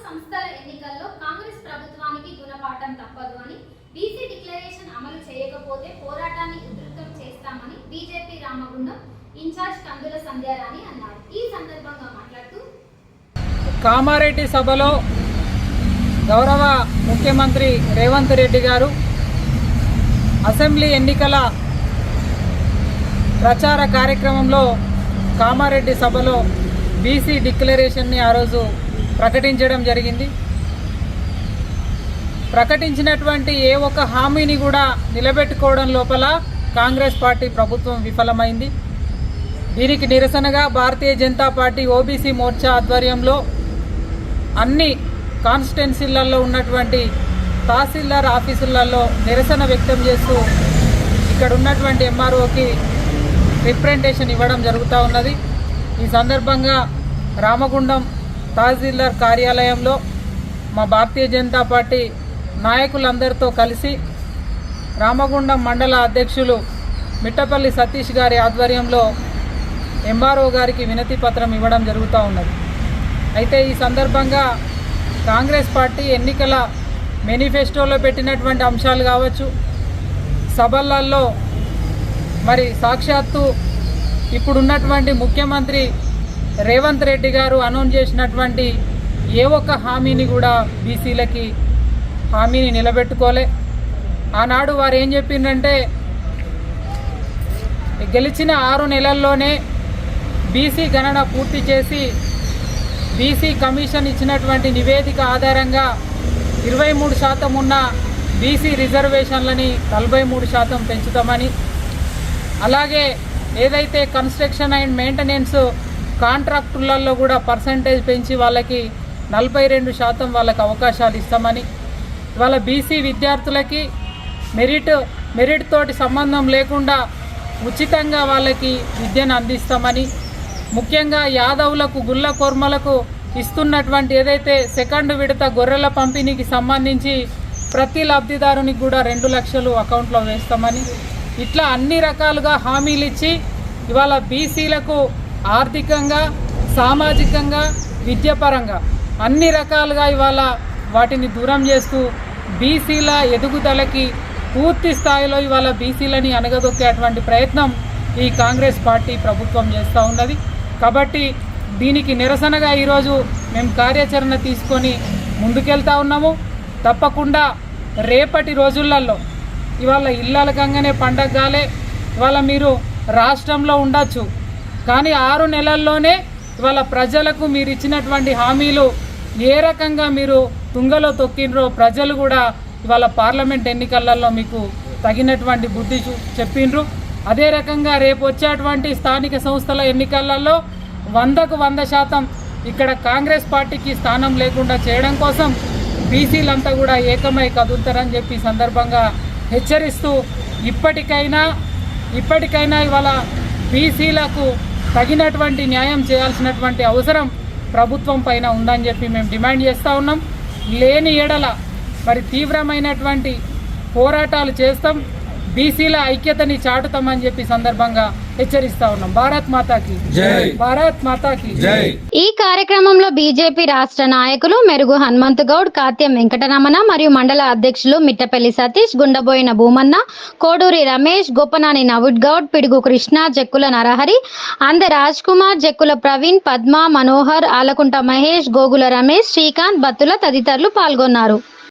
సంస్థల ఎన్నికల్లో కాంగ్రెస్ ప్రభుత్వానికి గుణపాఠం తప్పదు అని, బీసీ డిక్లరేషన్ అమలు చేయకపోతే పోరాటాన్ని ఉధృతం చేస్తామని బీజేపీ రామగుండం ఇన్ఛార్జ్ కందుల సంధ్యారాణి అన్నారు. ఈ సందర్భంగా మాట్లాడుతూ కామారెడ్డి సభలో గౌరవ ముఖ్యమంత్రి రేవంత్ రెడ్డి గారు అసెంబ్లీ ఎన్నికల ప్రచార కార్యక్రమంలో కామారెడ్డి సభలో బీసీ డిక్లరేషన్ని ఆ రోజు ప్రకటించడం జరిగింది. ప్రకటించినటువంటి ఏ ఒక్క హామీని కూడా నిలబెట్టుకోవడం లోపల కాంగ్రెస్ పార్టీ ప్రభుత్వం విఫలమైంది. దీనికి నిరసనగా భారతీయ జనతా పార్టీ ఓబీసీ మోర్చా ఆధ్వర్యంలో అన్ని కాన్స్టిట్యున్సీలలో ఉన్నటువంటి తహసీల్దార్ ఆఫీసులలో నిరసన వ్యక్తం చేస్తూ ఇక్కడ ఉన్నటువంటి ఎంఆర్ఓకి రిప్రజెంటేషన్ ఇవ్వడం జరుగుతూ ఉన్నది. ఈ సందర్భంగా రామగుండం తహసీల్దార్ కార్యాలయంలో మా భారతీయ జనతా పార్టీ నాయకులందరితో కలిసి రామగుండం మండల అధ్యక్షులు మిట్టపల్లి సతీష్ గారి ఆధ్వర్యంలో ఎంఆర్ఓ గారికి వినతి పత్రం ఇవ్వడం జరుగుతూ ఉన్నది. అయితే ఈ సందర్భంగా కాంగ్రెస్ పార్టీ ఎన్నికల మేనిఫెస్టోలో పెట్టినటువంటి అంశాలు కావచ్చు, సభలలో మరి సాక్షాత్తు ఇప్పుడున్నటువంటి ముఖ్యమంత్రి రేవంత్ రెడ్డి గారు అనౌన్స్ చేసినటువంటి ఏ ఒక్క హామీని కూడా బీసీలకి హామీని నిలబెట్టుకోలే. ఆనాడు వారు ఏం చెప్పిందంటే గెలిచిన 6 నెలల్లోనే బీసీ గణన పూర్తి చేసి బీసీ కమిషన్ ఇచ్చినటువంటి నివేదిక ఆధారంగా 23% ఉన్న బీసీ రిజర్వేషన్లని 43% పెంచుతామని, అలాగే ఏదైతే కన్స్ట్రక్షన్ అండ్ మెయింటెనెన్స్ కాంట్రాక్టులలో కూడా పర్సంటేజ్ పెంచి వాళ్ళకి 42% వాళ్ళకి అవకాశాలు ఇస్తామని, వాళ్ళ బీసీ విద్యార్థులకి మెరిట్ తోటి సంబంధం లేకుండా ఉచితంగా వాళ్ళకి విద్యను అందిస్తామని, ముఖ్యంగా యాదవులకు గుళ్ళ కొర్మలకు ఇస్తున్నటువంటి ఏదైతే సెకండ్ విడత గొర్రెల పంపిణీకి సంబంధించి ప్రతి లబ్ధిదారునికి కూడా 2 లక్షలు అకౌంట్లో వేస్తామని, ఇట్లా అన్ని రకాలుగా హామీలు ఇచ్చి ఇవాళ బీసీలకు ఆర్థికంగా, సామాజికంగా, విద్యాపరంగా అన్ని రకాలుగా ఇవాళ వాటిని దూరం చేస్తూ బీసీల ఎదుగుదలకి పూర్తి స్థాయిలో ఇవాళ బీసీలని అణగదొక్కేటువంటి ప్రయత్నం ఈ కాంగ్రెస్ పార్టీ ప్రభుత్వం చేస్తూ ఉన్నది. కాబట్టి దీనికి నిరసనగా ఈరోజు మేము కార్యాచరణ తీసుకొని ముందుకెళ్తా ఉన్నాము. తప్పకుండా రేపటి రోజులలో ఇవాళ ఇళ్ళకంగానే పండగ కాలే, ఇవాళ మీరు రాష్ట్రంలో ఉండొచ్చు, కానీ 6 నెలల్లోనే ఇవాళ ప్రజలకు మీరు ఇచ్చినటువంటి హామీలు ఏ రకంగా మీరు తుంగలో తొక్కినరో ప్రజలు కూడా ఇవాళ పార్లమెంట్ ఎన్నికలలో మీకు తగినటువంటి బుద్ధి చెప్పిండ్రు. అదే రకంగా రేపు వచ్చేటువంటి స్థానిక సంస్థల ఎన్నికలలో 100కు 100% ఇక్కడ కాంగ్రెస్ పార్టీకి స్థానం లేకుండా చేయడం కోసం బీసీలంతా కూడా ఏకమై కదులుతారని చెప్పి సందర్భంగా హెచ్చరిస్తూ ఇప్పటికైనా ఇవాళ బీసీలకు తగినటువంటి న్యాయం చేయాల్సినటువంటి అవసరం ప్రభుత్వం పైన ఉందని చెప్పి మేము డిమాండ్ చేస్తూ ఉన్నాం. లేని ఎడల మరి తీవ్రమైనటువంటి పోరాటాలు చేస్తాం, బీసీల ఐక్యతని చాటుతామని చెప్పి సందర్భంగా హెచ్చరిస్తా ఉన్నాం. భారత్ మాతాకి జై, భారత్ మాతాకి జై. ఈ కార్యక్రమంలో బీజేపీ రాష్ట్ర నాయకులు మెరుగు హనుమంతు గౌడ్, కాత్యం వెంకటరమణ మరియు మండల అధ్యక్షులు మిట్టపల్లి సతీష్, గుండబోయిన భూమన్న, కోడూరి రమేష్, గోపనాని నవుడ్ గౌడ్, పిడుగు కృష్ణ, జక్కుల నరహరి, అంద రాజ్ కుమార్, జక్కుల ప్రవీణ్, పద్మ, మనోహర్, ఆలకుంట మహేష్, గోగుల రమేష్, శ్రీకాంత్, బత్తుల తదితరులు పాల్గొన్నారు.